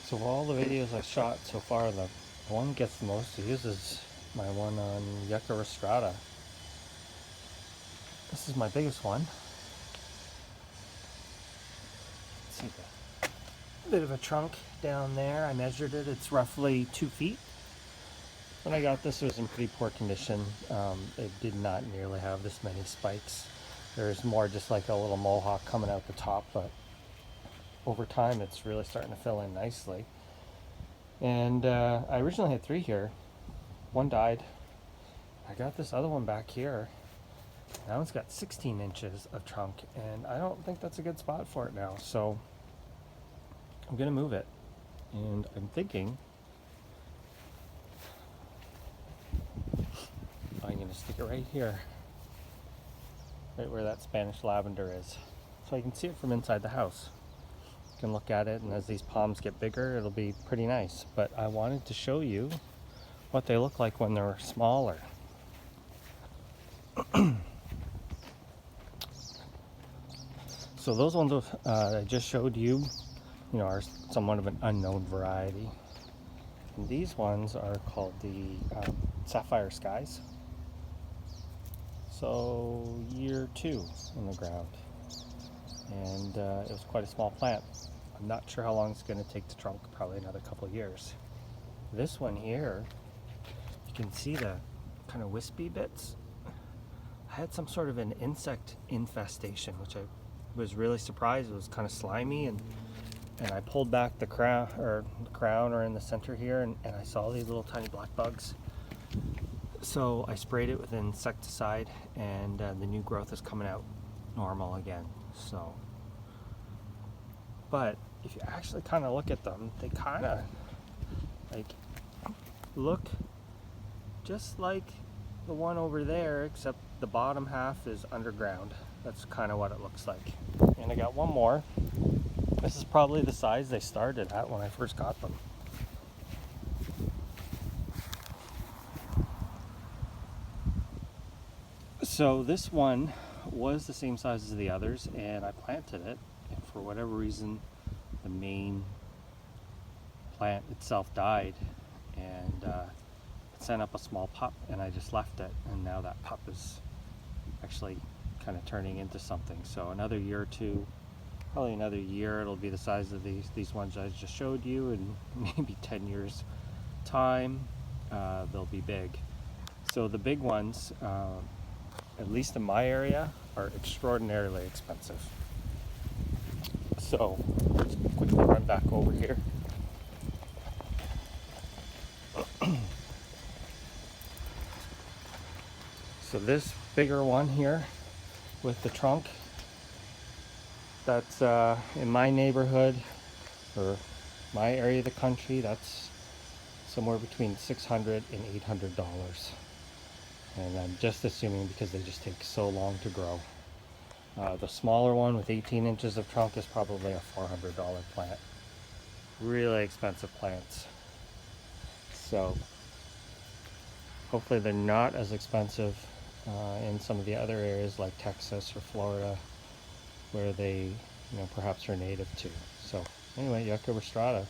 So of all the videos I've shot so far, the one that gets the most views is my one on Yucca rostrata. This is my biggest one. Let's see the bit of a trunk down there. I measured it. It's roughly 2 feet. When I got this, it was in pretty poor condition. It did not nearly have this many spikes. There's more just like a little mohawk coming out the top, but over time it's really starting to fill in nicely. And I originally had 3 here. One died. I got this other one back here. That one's got 16 inches of trunk, and I don't think that's a good spot for it now. So I'm gonna move it, and I'm thinking I'm gonna stick it right here, right where that Spanish lavender is, so I can see it from inside the house. You can look at it, and as these palms get bigger, it'll be pretty nice. But I wanted to show you what they look like when they're smaller. So those ones I just showed you, are somewhat of an unknown variety. And these ones are called the sapphire skies. So year 2 in the ground, and it was quite a small plant. I'm not sure how long it's going to take to trunk, probably another couple of years. This one here, you can see the kind of wispy bits. I had some sort of an insect infestation, which I was really surprised. It was kind of slimy, and I pulled back the crown or in the center here, and I saw these little tiny black bugs. So I sprayed it with insecticide, and the new growth is coming out normal again. So, but if you actually kind of look at them, they kind of look just like the one over there, except the bottom half is underground. That's kind of what it looks like. And I got one more. This is probably the size they started at when I first got them. So this one was the same size as the others, and I planted it, and for whatever reason the main plant itself died, and it sent up a small pup, and I just left it, and now that pup is actually kind of turning into something. So another year or two, probably another year, it'll be the size of these ones I just showed you, and maybe 10 years time they'll be big. So the big ones, at least in my area, are extraordinarily expensive. So let's quickly run back over here. So this bigger one here with the trunk, that's in my neighborhood or my area of the country, that's somewhere between $600 and $800. And I'm just assuming because they just take so long to grow. The smaller one with 18 inches of trunk is probably a $400 plant. Really expensive plants. So hopefully they're not as expensive in some of the other areas like Texas or Florida, where they perhaps are native to. So anyway, Yucca rostrata.